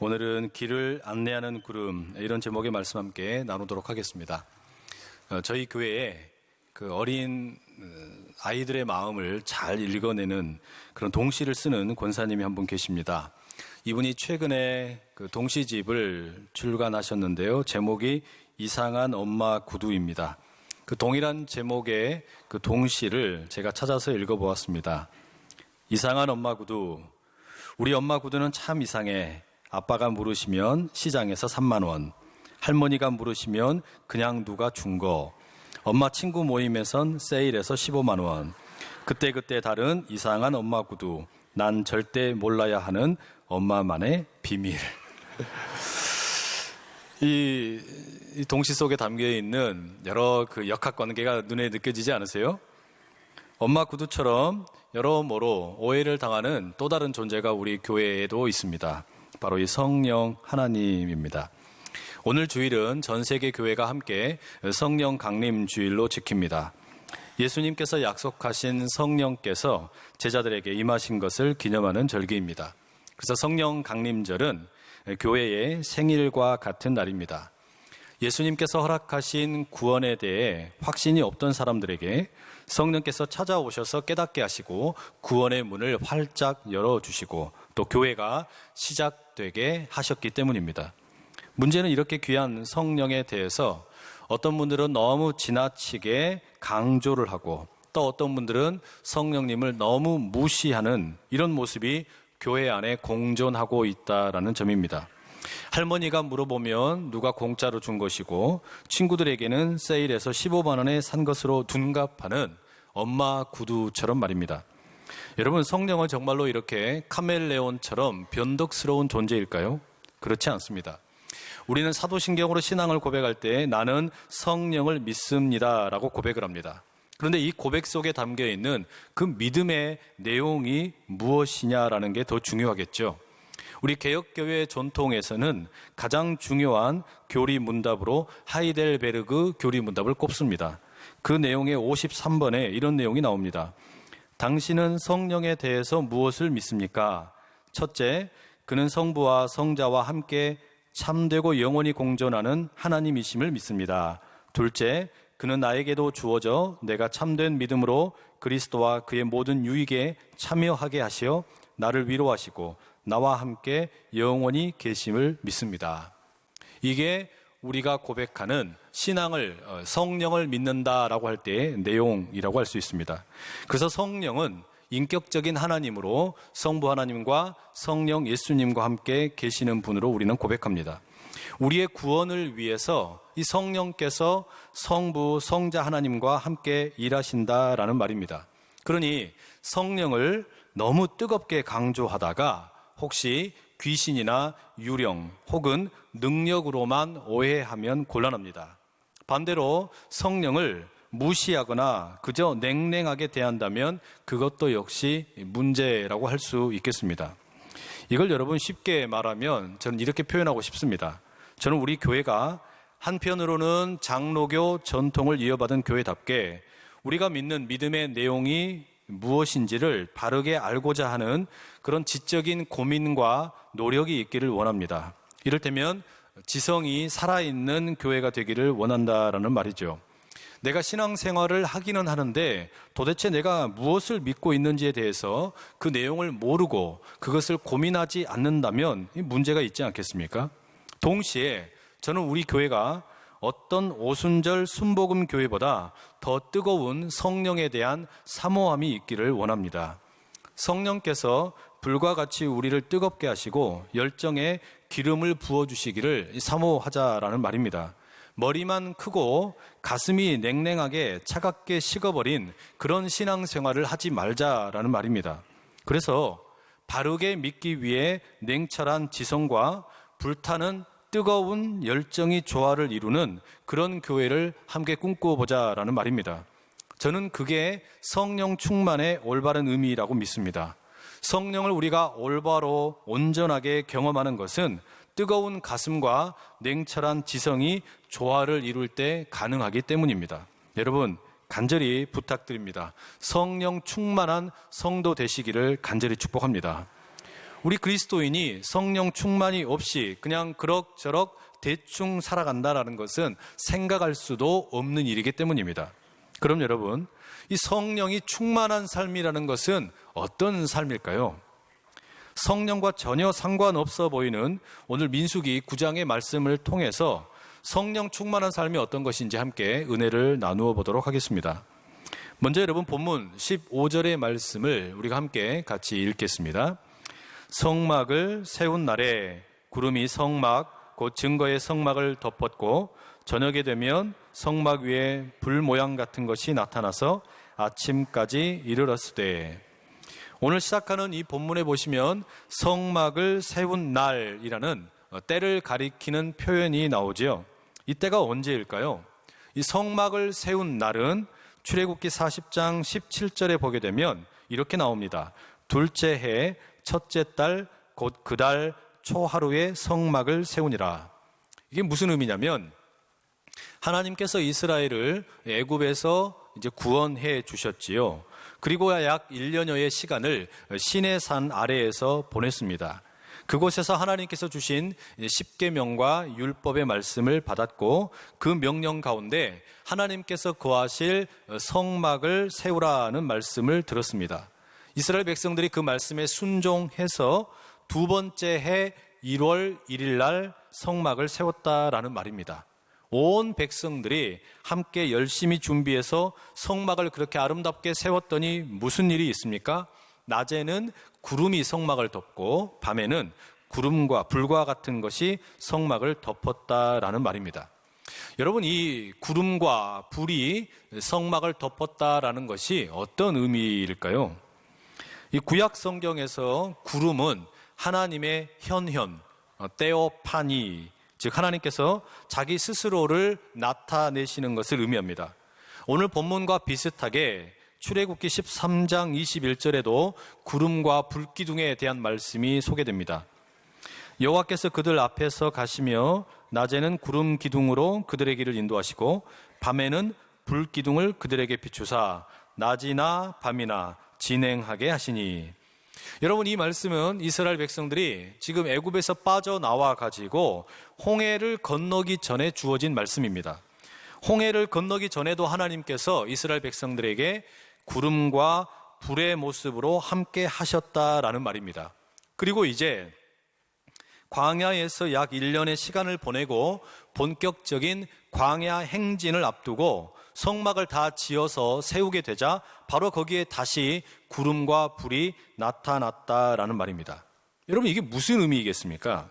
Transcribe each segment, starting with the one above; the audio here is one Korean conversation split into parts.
오늘은 길을 안내하는 구름, 이런 제목의 말씀 함께 나누도록 하겠습니다. 저희 교회에 그 어린 아이들의 마음을 잘 읽어내는 그런 동시를 쓰는 권사님이 한 분 계십니다. 이분이 최근에 그 동시집을 출간하셨는데요. 제목이 이상한 엄마 구두입니다. 그 동일한 제목의 그 동시를 제가 찾아서 읽어보았습니다. 이상한 엄마 구두. 우리 엄마 구두는 참 이상해. 아빠가 물으시면 시장에서 3만 원, 할머니가 물으시면 그냥 누가 준 거, 엄마 친구 모임에선 세일해서 15만 원, 그때그때 다른 이상한 엄마 구두, 난 절대 몰라야 하는 엄마만의 비밀. 이 동시 속에 담겨있는 여러 그 역학관계가 눈에 느껴지지 않으세요? 엄마 구두처럼 여러모로 오해를 당하는 또 다른 존재가 우리 교회에도 있습니다. 바로 이 성령 하나님입니다. 오늘 주일은 전 세계 교회가 함께 성령 강림 주일로 지킵니다. 예수님께서 약속하신 성령께서 제자들에게 임하신 것을 기념하는 절기입니다. 그래서 성령 강림절은 교회의 생일과 같은 날입니다. 예수님께서 허락하신 구원에 대해 확신이 없던 사람들에게 성령께서 찾아오셔서 깨닫게 하시고 구원의 문을 활짝 열어주시고 또 교회가 시작되게 하셨기 때문입니다. 문제는 이렇게 귀한 성령에 대해서 어떤 분들은 너무 지나치게 강조를 하고 또 어떤 분들은 성령님을 너무 무시하는 이런 모습이 교회 안에 공존하고 있다라는 점입니다. 할머니가 물어보면 누가 공짜로 준 것이고 친구들에게는 세일해서 15만 원에 산 것으로 둔갑하는 엄마 구두처럼 말입니다. 여러분, 성령은 정말로 이렇게 카멜레온처럼 변덕스러운 존재일까요? 그렇지 않습니다. 우리는 사도신경으로 신앙을 고백할 때 나는 성령을 믿습니다 라고 고백을 합니다. 그런데 이 고백 속에 담겨있는 그 믿음의 내용이 무엇이냐라는 게 더 중요하겠죠. 우리 개혁교회 전통에서는 가장 중요한 교리 문답으로 하이델베르그 교리 문답을 꼽습니다. 그 내용의 53번에 이런 내용이 나옵니다. 당신은 성령에 대해서 무엇을 믿습니까? 첫째, 그는 성부와 성자와 함께 참되고 영원히 공존하는 하나님이심을 믿습니다. 둘째, 그는 나에게도 주어져 내가 참된 믿음으로 그리스도와 그의 모든 유익에 참여하게 하시어 나를 위로하시고 나와 함께 영원히 계심을 믿습니다. 이게 우리가 고백하는 신앙을, 성령을 믿는다라고 할 때의 내용이라고 할 수 있습니다. 그래서 성령은 인격적인 하나님으로 성부 하나님과 성령 예수님과 함께 계시는 분으로 우리는 고백합니다. 우리의 구원을 위해서 이 성령께서 성부, 성자 하나님과 함께 일하신다라는 말입니다. 그러니 성령을 너무 뜨겁게 강조하다가 혹시 귀신이나 유령 혹은 능력으로만 오해하면 곤란합니다. 반대로 성령을 무시하거나 그저 냉랭하게 대한다면 그것도 역시 문제라고 할 수 있겠습니다. 이걸 여러분 쉽게 말하면 저는 이렇게 표현하고 싶습니다. 저는 우리 교회가 한편으로는 장로교 전통을 이어받은 교회답게 우리가 믿는 믿음의 내용이 무엇인지를 바르게 알고자 하는 그런 지적인 고민과 노력이 있기를 원합니다. 이를테면 지성이 살아있는 교회가 되기를 원한다라는 말이죠. 내가 신앙생활을 하기는 하는데 도대체 내가 무엇을 믿고 있는지에 대해서 그 내용을 모르고 그것을 고민하지 않는다면 문제가 있지 않겠습니까? 동시에 저는 우리 교회가 어떤 오순절 순복음 교회보다 더 뜨거운 성령에 대한 사모함이 있기를 원합니다. 성령께서 불과 같이 우리를 뜨겁게 하시고 열정에 기름을 부어주시기를 사모하자라는 말입니다. 머리만 크고 가슴이 냉랭하게 차갑게 식어버린 그런 신앙생활을 하지 말자라는 말입니다. 그래서 바르게 믿기 위해 냉철한 지성과 불타는 뜨거운 열정이 조화를 이루는 그런 교회를 함께 꿈꿔보자라는 말입니다. 저는 그게 성령 충만의 올바른 의미라고 믿습니다. 성령을 우리가 올바로 온전하게 경험하는 것은 뜨거운 가슴과 냉철한 지성이 조화를 이룰 때 가능하기 때문입니다. 여러분, 간절히 부탁드립니다. 성령 충만한 성도 되시기를 간절히 축복합니다. 우리 그리스도인이 성령 충만이 없이 그냥 그럭저럭 대충 살아간다라는 것은 생각할 수도 없는 일이기 때문입니다. 그럼 여러분, 이 성령이 충만한 삶이라는 것은 어떤 삶일까요? 성령과 전혀 상관없어 보이는 오늘 민수기 9장의 말씀을 통해서 성령 충만한 삶이 어떤 것인지 함께 은혜를 나누어 보도록 하겠습니다. 먼저 여러분 본문 15절의 말씀을 우리가 함께 같이 읽겠습니다. 성막을 세운 날에 구름이 성막 곧 증거의 성막을 덮었고 저녁에 되면 성막 위에 불 모양 같은 것이 나타나서 아침까지 이르렀으되. 오늘 시작하는 이 본문에 보시면 성막을 세운 날이라는 때를 가리키는 표현이 나오지요. 이때가 언제일까요? 이 성막을 세운 날은 출애굽기 40장 17절에 보게 되면 이렇게 나옵니다. 둘째 해 첫째 달 곧 그 달 초하루에 성막을 세우니라. 이게 무슨 의미냐면 하나님께서 이스라엘을 애굽에서 이제 구원해 주셨지요. 그리고 약 1년여의 시간을 시내산 아래에서 보냈습니다. 그곳에서 하나님께서 주신 10계명과 율법의 말씀을 받았고 그 명령 가운데 하나님께서 거하실 성막을 세우라는 말씀을 들었습니다. 이스라엘 백성들이 그 말씀에 순종해서 두 번째 해 1월 1일 날 성막을 세웠다라는 말입니다. 온 백성들이 함께 열심히 준비해서 성막을 그렇게 아름답게 세웠더니 무슨 일이 있습니까? 낮에는 구름이 성막을 덮고 밤에는 구름과 불과 같은 것이 성막을 덮었다라는 말입니다. 여러분, 이 구름과 불이 성막을 덮었다라는 것이 어떤 의미일까요? 이 구약 성경에서 구름은 하나님의 현현, 테오파니, 즉 하나님께서 자기 스스로를 나타내시는 것을 의미합니다. 오늘 본문과 비슷하게 출애굽기 13장 21절에도 구름과 불기둥에 대한 말씀이 소개됩니다. 여호와께서 그들 앞에서 가시며 낮에는 구름 기둥으로 그들의 길을 인도하시고 밤에는 불 기둥을 그들에게 비추사 낮이나 밤이나 진행하게 하시니. 여러분, 이 말씀은 이스라엘 백성들이 지금 애굽에서 빠져나와 가지고 홍해를 건너기 전에 주어진 말씀입니다. 홍해를 건너기 전에도 하나님께서 이스라엘 백성들에게 구름과 불의 모습으로 함께 하셨다라는 말입니다. 그리고 이제 광야에서 약 1년의 시간을 보내고 본격적인 광야 행진을 앞두고 성막을 다 지어서 세우게 되자 바로 거기에 다시 구름과 불이 나타났다라는 말입니다. 여러분, 이게 무슨 의미이겠습니까?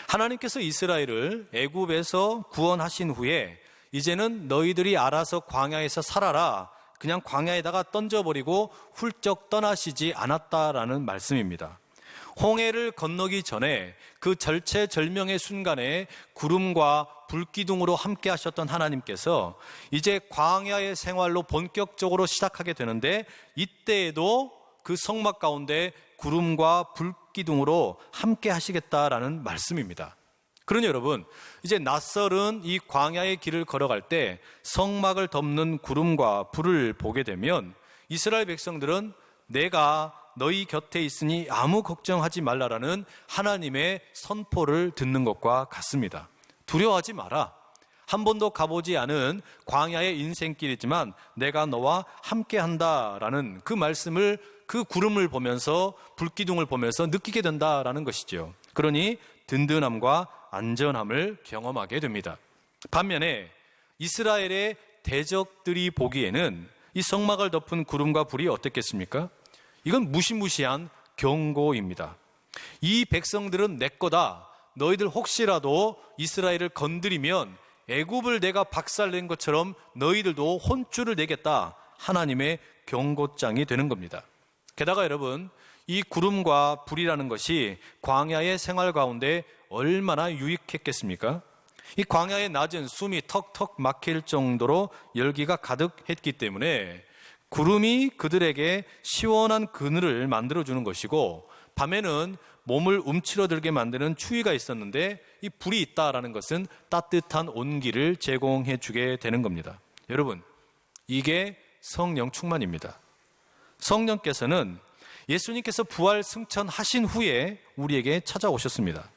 하나님께서 이스라엘을 애굽에서 구원하신 후에 이제는 너희들이 알아서 광야에서 살아라, 그냥 광야에다가 던져버리고 훌쩍 떠나시지 않았다라는 말씀입니다. 홍해를 건너기 전에 그 절체절명의 순간에 구름과 불기둥으로 함께 하셨던 하나님께서 이제 광야의 생활로 본격적으로 시작하게 되는데 이때에도 그 성막 가운데 구름과 불기둥으로 함께 하시겠다라는 말씀입니다. 그러니 여러분, 이제 낯설은 이 광야의 길을 걸어갈 때 성막을 덮는 구름과 불을 보게 되면 이스라엘 백성들은 내가 너희 곁에 있으니 아무 걱정하지 말라라는 하나님의 선포를 듣는 것과 같습니다. 두려워하지 마라. 한 번도 가보지 않은 광야의 인생길이지만 내가 너와 함께한다라는 그 말씀을 그 구름을 보면서 불기둥을 보면서 느끼게 된다라는 것이죠. 그러니 든든함과 안전함을 경험하게 됩니다. 반면에 이스라엘의 대적들이 보기에는 이 성막을 덮은 구름과 불이 어떻겠습니까? 이건 무시무시한 경고입니다. 이 백성들은 내 거다. 너희들 혹시라도 이스라엘을 건드리면 애굽을 내가 박살낸 것처럼 너희들도 혼쭐을 내겠다. 하나님의 경고장이 되는 겁니다. 게다가 여러분, 이 구름과 불이라는 것이 광야의 생활 가운데 얼마나 유익했겠습니까? 이 광야의 낮은 숨이 턱턱 막힐 정도로 열기가 가득했기 때문에 구름이 그들에게 시원한 그늘을 만들어주는 것이고 밤에는 몸을 움츠러들게 만드는 추위가 있었는데 이 불이 있다라는 것은 따뜻한 온기를 제공해 주게 되는 겁니다. 여러분, 이게 성령 충만입니다. 성령께서는 예수님께서 부활 승천하신 후에 우리에게 찾아오셨습니다.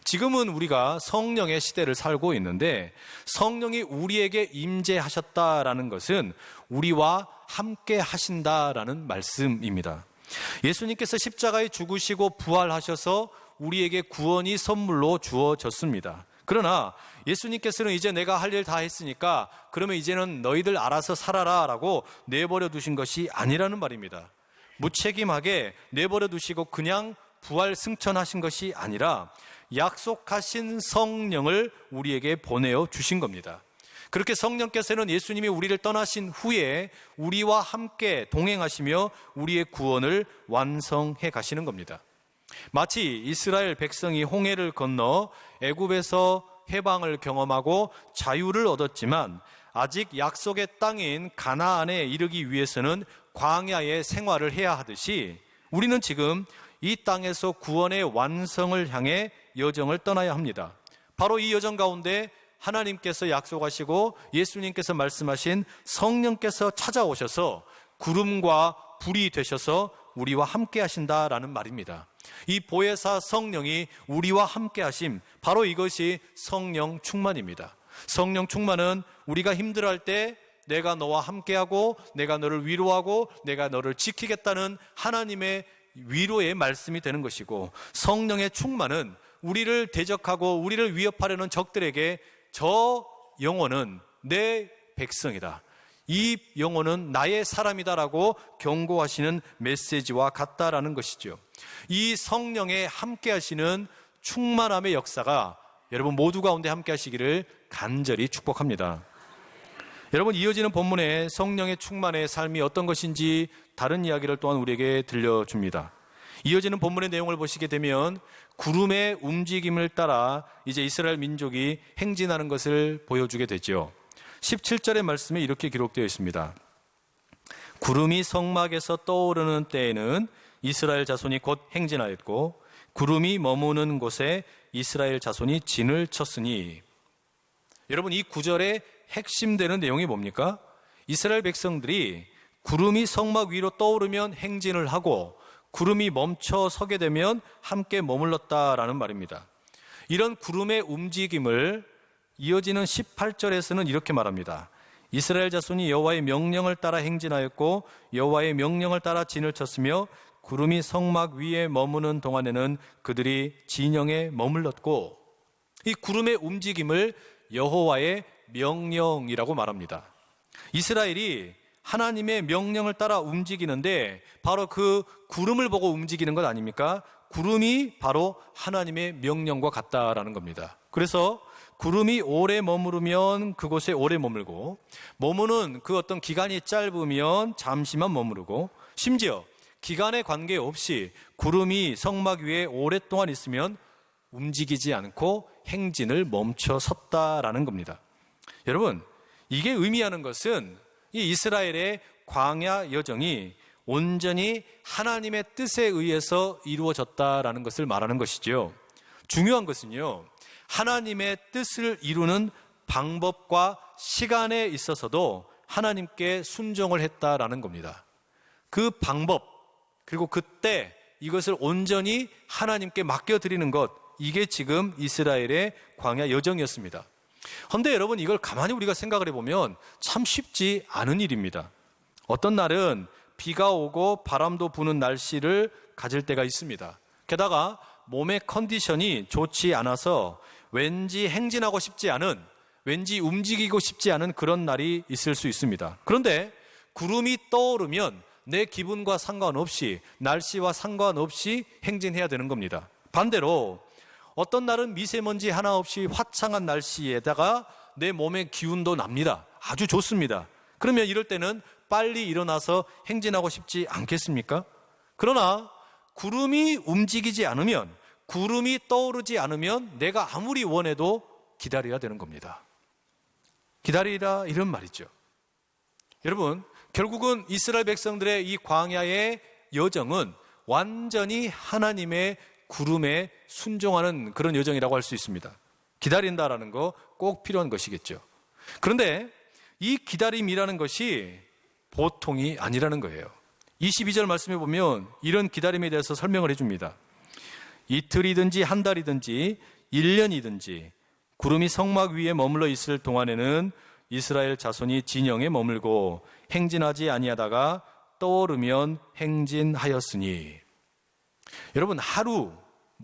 지금은 우리가 성령의 시대를 살고 있는데 성령이 우리에게 임재하셨다라는 것은 우리와 함께 하신다라는 말씀입니다. 예수님께서 십자가에 죽으시고 부활하셔서 우리에게 구원이 선물로 주어졌습니다. 그러나 예수님께서는 이제 내가 할 일 다 했으니까 그러면 이제는 너희들 알아서 살아라 라고 내버려 두신 것이 아니라는 말입니다. 무책임하게 내버려 두시고 그냥 부활 승천하신 것이 아니라 약속하신 성령을 우리에게 보내어 주신 겁니다. 그렇게 성령께서는 예수님이 우리를 떠나신 후에 우리와 함께 동행하시며 우리의 구원을 완성해 가시는 겁니다. 마치 이스라엘 백성이 홍해를 건너 애굽에서 해방을 경험하고 자유를 얻었지만 아직 약속의 땅인 가나안에 이르기 위해서는 광야의 생활을 해야 하듯이 우리는 지금 이 땅에서 구원의 완성을 향해 여정을 떠나야 합니다. 바로 이 여정 가운데 하나님께서 약속하시고 예수님께서 말씀하신 성령께서 찾아오셔서 구름과 불이 되셔서 우리와 함께 하신다라는 말입니다. 이 보혜사 성령이 우리와 함께 하심, 바로 이것이 성령 충만입니다. 성령 충만은 우리가 힘들어할 때 내가 너와 함께하고 내가 너를 위로하고 내가 너를 지키겠다는 하나님의 위로의 말씀이 되는 것이고, 성령의 충만은 우리를 대적하고 우리를 위협하려는 적들에게 저 영혼은 내 백성이다, 이 영혼은 나의 사람이다라고 경고하시는 메시지와 같다라는 것이죠. 이 성령의 함께 하시는 충만함의 역사가 여러분 모두 가운데 함께 하시기를 간절히 축복합니다. 여러분, 이어지는 본문에 성령의 충만의 삶이 어떤 것인지 다른 이야기를 또한 우리에게 들려줍니다. 이어지는 본문의 내용을 보시게 되면 구름의 움직임을 따라 이제 이스라엘 민족이 행진하는 것을 보여주게 되죠. 17절의 말씀에 이렇게 기록되어 있습니다. 구름이 성막에서 떠오르는 때에는 이스라엘 자손이 곧 행진하였고 구름이 머무는 곳에 이스라엘 자손이 진을 쳤으니. 여러분, 이 구절의 핵심되는 내용이 뭡니까? 이스라엘 백성들이 구름이 성막 위로 떠오르면 행진을 하고 구름이 멈춰 서게 되면 함께 머물렀다라는 말입니다. 이런 구름의 움직임을 이어지는 18절에서는 이렇게 말합니다. 이스라엘 자손이 여호와의 명령을 따라 행진하였고 여호와의 명령을 따라 진을 쳤으며 구름이 성막 위에 머무는 동안에는 그들이 진영에 머물렀고, 이 구름의 움직임을 여호와의 명령이라고 말합니다. 이스라엘이 하나님의 명령을 따라 움직이는데 바로 그 구름을 보고 움직이는 것 아닙니까? 구름이 바로 하나님의 명령과 같다라는 겁니다. 그래서 구름이 오래 머무르면 그곳에 오래 머물고, 머무는 그 어떤 기간이 짧으면 잠시만 머무르고, 심지어 기간에 관계없이 구름이 성막 위에 오랫동안 있으면 움직이지 않고 행진을 멈춰 섰다라는 겁니다. 여러분, 이게 의미하는 것은 이 이스라엘의 광야 여정이 온전히 하나님의 뜻에 의해서 이루어졌다라는 것을 말하는 것이죠. 중요한 것은요, 하나님의 뜻을 이루는 방법과 시간에 있어서도 하나님께 순종을 했다라는 겁니다. 그 방법, 그리고 그때 이것을 온전히 하나님께 맡겨드리는 것, 이게 지금 이스라엘의 광야 여정이었습니다. 그런데 여러분, 이걸 가만히 우리가 생각을 해보면 참 쉽지 않은 일입니다. 어떤 날은 비가 오고 바람도 부는 날씨를 가질 때가 있습니다. 게다가 몸의 컨디션이 좋지 않아서 왠지 행진하고 싶지 않은, 왠지 움직이고 싶지 않은 그런 날이 있을 수 있습니다. 그런데 구름이 떠오르면 내 기분과 상관없이, 날씨와 상관없이 행진해야 되는 겁니다. 반대로 어떤 날은 미세먼지 하나 없이 화창한 날씨에다가 내 몸의 기운도 납니다. 아주 좋습니다. 그러면 이럴 때는 빨리 일어나서 행진하고 싶지 않겠습니까? 그러나 구름이 움직이지 않으면, 구름이 떠오르지 않으면 내가 아무리 원해도 기다려야 되는 겁니다. 기다리라, 이런 말이죠. 여러분, 결국은 이스라엘 백성들의 이 광야의 여정은 완전히 하나님의 구름에 순종하는 그런 여정이라고 할 수 있습니다. 기다린다라는 거 꼭 필요한 것이겠죠. 그런데 이 기다림이라는 것이 보통이 아니라는 거예요. 22절 말씀해 보면 이런 기다림에 대해서 설명을 해줍니다. 이틀이든지 한 달이든지 1년이든지 구름이 성막 위에 머물러 있을 동안에는 이스라엘 자손이 진영에 머물고 행진하지 아니하다가 떠오르면 행진하였으니. 여러분, 하루,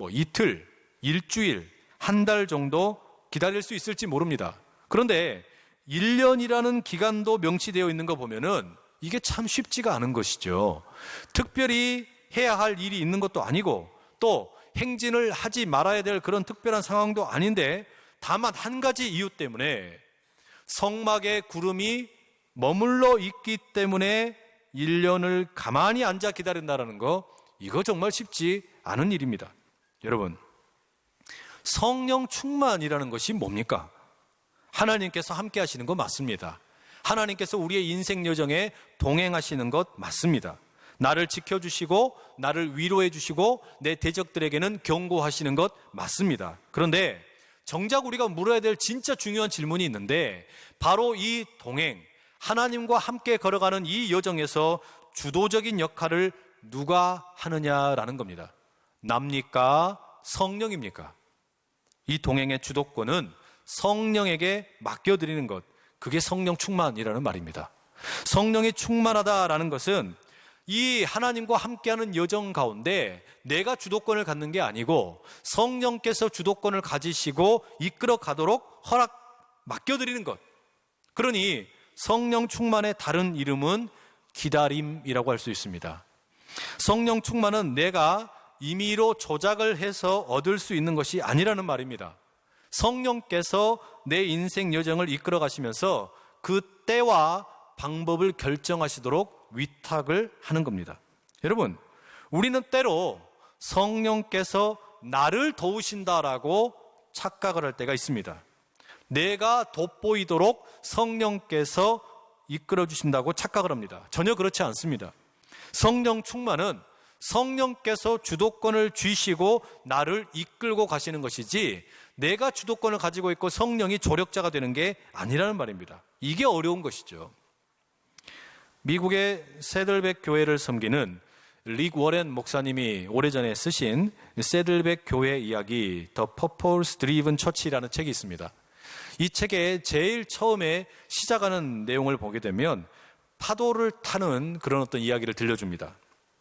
이틀, 일주일, 한 달 정도 기다릴 수 있을지 모릅니다. 그런데 1년이라는 기간도 명시되어 있는 거 보면은 이게 참 쉽지가 않은 것이죠. 특별히 해야 할 일이 있는 것도 아니고 또 행진을 하지 말아야 될 그런 특별한 상황도 아닌데, 다만 한 가지 이유 때문에 성막에 구름이 머물러 있기 때문에 1년을 가만히 앉아 기다린다는 거, 이거 정말 쉽지 않은 일입니다. 여러분, 성령 충만이라는 것이 뭡니까? 하나님께서 함께 하시는 거 맞습니다. 하나님께서 우리의 인생 여정에 동행하시는 것 맞습니다. 나를 지켜주시고 나를 위로해 주시고 내 대적들에게는 경고하시는 것 맞습니다. 그런데 정작 우리가 물어야 될 진짜 중요한 질문이 있는데, 바로 이 동행, 하나님과 함께 걸어가는 이 여정에서 주도적인 역할을 누가 하느냐라는 겁니다. 납니까? 성령입니까? 이 동행의 주도권은 성령에게 맡겨드리는 것, 그게 성령 충만이라는 말입니다. 성령이 충만하다라는 것은 이 하나님과 함께하는 여정 가운데 내가 주도권을 갖는 게 아니고 성령께서 주도권을 가지시고 이끌어 가도록 맡겨드리는 것. 그러니 성령 충만의 다른 이름은 기다림이라고 할 수 있습니다. 성령 충만은 내가 임의로 조작을 해서 얻을 수 있는 것이 아니라는 말입니다. 성령께서 내 인생 여정을 이끌어 가시면서 그 때와 방법을 결정하시도록 위탁을 하는 겁니다. 여러분, 우리는 때로 성령께서 나를 도우신다라고 착각을 할 때가 있습니다. 내가 돋보이도록 성령께서 이끌어 주신다고 착각을 합니다. 전혀 그렇지 않습니다. 성령 충만은 성령께서 주도권을 쥐시고 나를 이끌고 가시는 것이지, 내가 주도권을 가지고 있고 성령이 조력자가 되는 게 아니라는 말입니다. 이게 어려운 것이죠. 미국의 세들백 교회를 섬기는 릭 워렌 목사님이 오래전에 쓰신 세들백 교회 이야기 The Purpose Driven Church라는 책이 있습니다. 이 책의 제일 처음에 시작하는 내용을 보게 되면 파도를 타는 그런 어떤 이야기를 들려줍니다.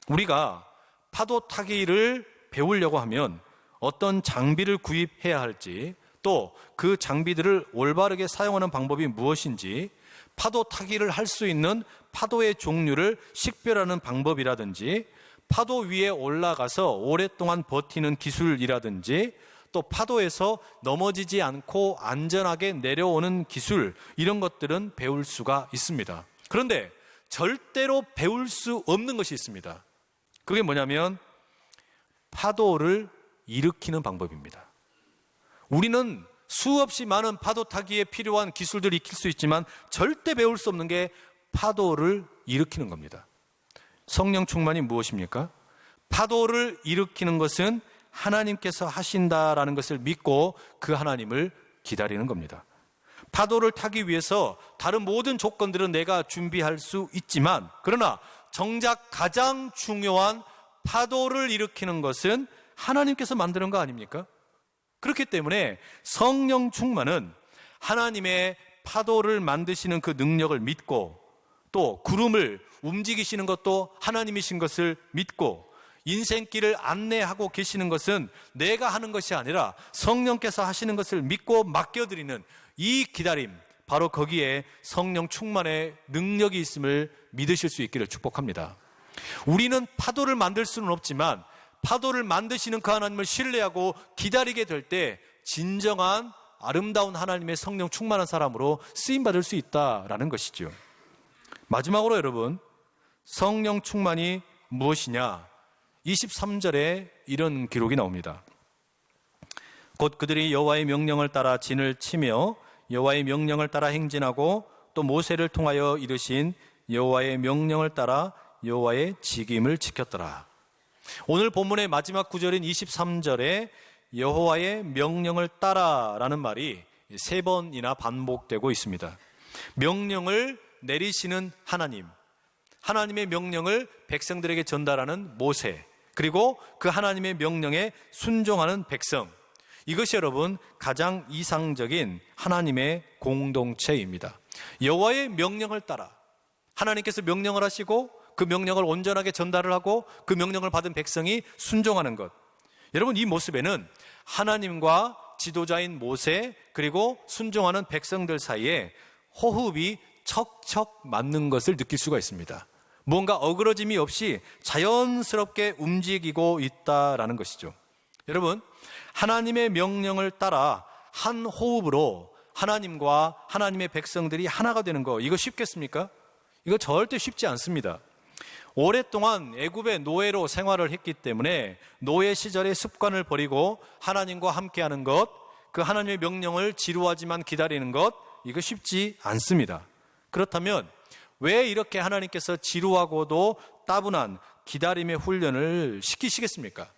우리가 파도 타기를 배우려고 하면 어떤 장비를 구입해야 할지, 또 그 장비들을 올바르게 사용하는 방법이 무엇인지, 파도 타기를 할 수 있는 파도의 종류를 식별하는 방법이라든지, 파도 위에 올라가서 오랫동안 버티는 기술이라든지, 또 파도에서 넘어지지 않고 안전하게 내려오는 기술, 이런 것들은 배울 수가 있습니다. 그런데 절대로 배울 수 없는 것이 있습니다. 그게 뭐냐면 파도를 일으키는 방법입니다. 우리는 수없이 많은 파도 타기에 필요한 기술들을 익힐 수 있지만 절대 배울 수 없는 게 파도를 일으키는 겁니다. 성령 충만이 무엇입니까? 파도를 일으키는 것은 하나님께서 하신다라는 것을 믿고 그 하나님을 기다리는 겁니다. 파도를 타기 위해서 다른 모든 조건들은 내가 준비할 수 있지만, 그러나 정작 가장 중요한 파도를 일으키는 것은 하나님께서 만드는 거 아닙니까? 그렇기 때문에 성령 충만은 하나님의 파도를 만드시는 그 능력을 믿고, 또 구름을 움직이시는 것도 하나님이신 것을 믿고, 인생길을 안내하고 계시는 것은 내가 하는 것이 아니라 성령께서 하시는 것을 믿고 맡겨드리는 이 기다림, 바로 거기에 성령 충만의 능력이 있음을 믿으실 수 있기를 축복합니다. 우리는 파도를 만들 수는 없지만 파도를 만드시는 그 하나님을 신뢰하고 기다리게 될 때 진정한 아름다운 하나님의 성령 충만한 사람으로 쓰임받을 수 있다라는 것이죠. 마지막으로 여러분, 성령 충만이 무엇이냐? 23절에 이런 기록이 나옵니다. 곧 그들이 여호와의 명령을 따라 진을 치며 여호와의 명령을 따라 행진하고, 또 모세를 통하여 이르신 여호와의 명령을 따라 여호와의 직임을 지켰더라. 오늘 본문의 마지막 구절인 23절에 여호와의 명령을 따라라는 말이 3번이나 반복되고 있습니다. 명령을 내리시는 하나님, 하나님의 명령을 백성들에게 전달하는 모세, 그리고 그 하나님의 명령에 순종하는 백성, 이것이 여러분 가장 이상적인 하나님의 공동체입니다. 여호와의 명령을 따라 하나님께서 명령을 하시고 그 명령을 온전하게 전달을 하고 그 명령을 받은 백성이 순종하는 것, 여러분 이 모습에는 하나님과 지도자인 모세 그리고 순종하는 백성들 사이에 호흡이 척척 맞는 것을 느낄 수가 있습니다. 뭔가 어그러짐이 없이 자연스럽게 움직이고 있다라는 것이죠. 여러분, 하나님의 명령을 따라 한 호흡으로 하나님과 하나님의 백성들이 하나가 되는 거, 이거 쉽겠습니까? 이거 절대 쉽지 않습니다. 오랫동안 애굽의 노예로 생활을 했기 때문에 노예 시절의 습관을 버리고 하나님과 함께하는 것, 그 하나님의 명령을 지루하지만 기다리는 것, 이거 쉽지 않습니다. 그렇다면 왜 이렇게 하나님께서 지루하고도 따분한 기다림의 훈련을 시키시겠습니까?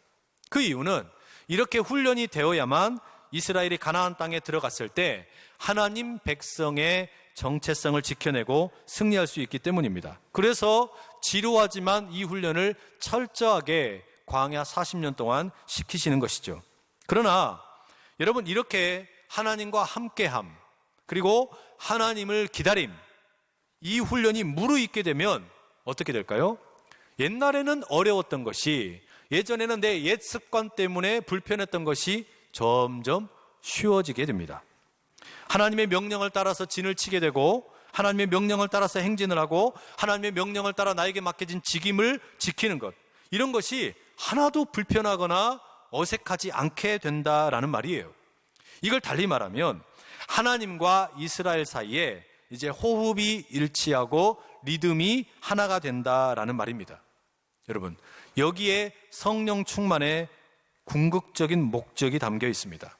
그 이유는 이렇게 훈련이 되어야만 이스라엘이 가나안 땅에 들어갔을 때 하나님 백성의 정체성을 지켜내고 승리할 수 있기 때문입니다. 그래서 지루하지만 이 훈련을 철저하게 광야 40년 동안 시키시는 것이죠. 그러나 여러분, 이렇게 하나님과 함께함 그리고 하나님을 기다림, 이 훈련이 무르익게 되면 어떻게 될까요? 옛날에는 어려웠던 것이, 예전에는 내 옛 습관 때문에 불편했던 것이 점점 쉬워지게 됩니다. 하나님의 명령을 따라서 진을 치게 되고, 하나님의 명령을 따라서 행진을 하고, 하나님의 명령을 따라 나에게 맡겨진 직임을 지키는 것, 이런 것이 하나도 불편하거나 어색하지 않게 된다라는 말이에요. 이걸 달리 말하면 하나님과 이스라엘 사이에 이제 호흡이 일치하고 리듬이 하나가 된다라는 말입니다. 여러분, 여기에 성령 충만의 궁극적인 목적이 담겨 있습니다.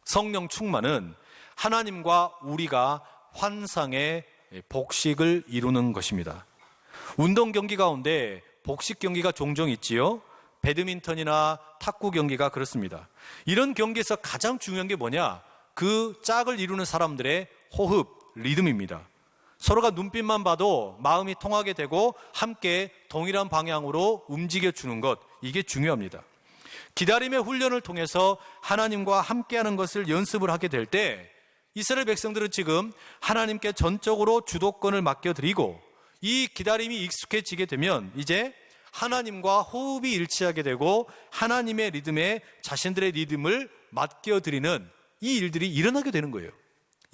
성령 충만은 하나님과 우리가 환상의 복식을 이루는 것입니다. 운동 경기 가운데 복식 경기가 종종 있지요. 배드민턴이나 탁구 경기가 그렇습니다. 이런 경기에서 가장 중요한 게 뭐냐? 그 짝을 이루는 사람들의 호흡, 리듬입니다. 서로가 눈빛만 봐도 마음이 통하게 되고 함께 동일한 방향으로 움직여주는 것, 이게 중요합니다. 기다림의 훈련을 통해서 하나님과 함께하는 것을 연습을 하게 될 때 이스라엘 백성들은 지금 하나님께 전적으로 주도권을 맡겨드리고, 이 기다림이 익숙해지게 되면 이제 하나님과 호흡이 일치하게 되고 하나님의 리듬에 자신들의 리듬을 맡겨드리는 이 일들이 일어나게 되는 거예요.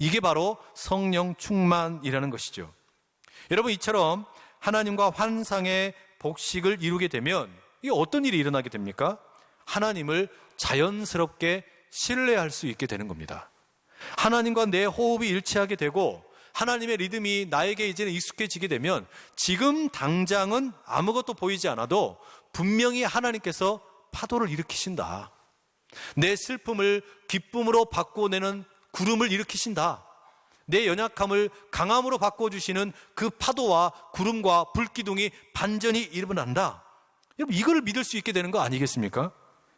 이게 바로 성령 충만이라는 것이죠. 여러분, 이처럼 하나님과 환상의 복식을 이루게 되면 이게 어떤 일이 일어나게 됩니까? 하나님을 자연스럽게 신뢰할 수 있게 되는 겁니다. 하나님과 내 호흡이 일치하게 되고 하나님의 리듬이 나에게 이제는 익숙해지게 되면 지금 당장은 아무것도 보이지 않아도 분명히 하나님께서 파도를 일으키신다. 내 슬픔을 기쁨으로 바꿔내는 구름을 일으키신다. 내 연약함을 강함으로 바꿔주시는 그 파도와 구름과 불기둥이 반전이 일어난다. 여러분, 이걸 믿을 수 있게 되는 거 아니겠습니까?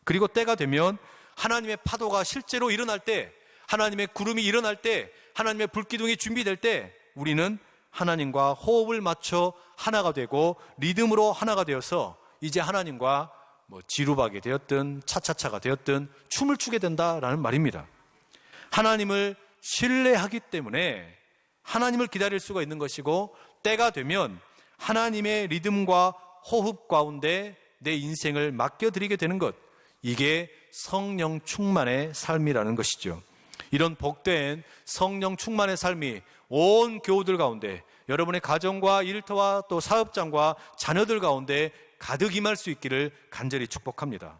그리고 때가 되면 하나님의 파도가 실제로 일어날 때, 하나님의 구름이 일어날 때, 하나님의 불기둥이 준비될 때 우리는 하나님과 호흡을 맞춰 하나가 되고 리듬으로 하나가 되어서 이제 하나님과 지루하게 되었든 차차차가 되었든 춤을 추게 된다라는 말입니다. 하나님을 신뢰하기 때문에 하나님을 기다릴 수가 있는 것이고, 때가 되면 하나님의 리듬과 호흡 가운데 내 인생을 맡겨드리게 되는 것, 이게 성령 충만의 삶이라는 것이죠. 이런 복된 성령 충만의 삶이 온 교우들 가운데, 여러분의 가정과 일터와 또 사업장과 자녀들 가운데 가득 임할 수 있기를 간절히 축복합니다.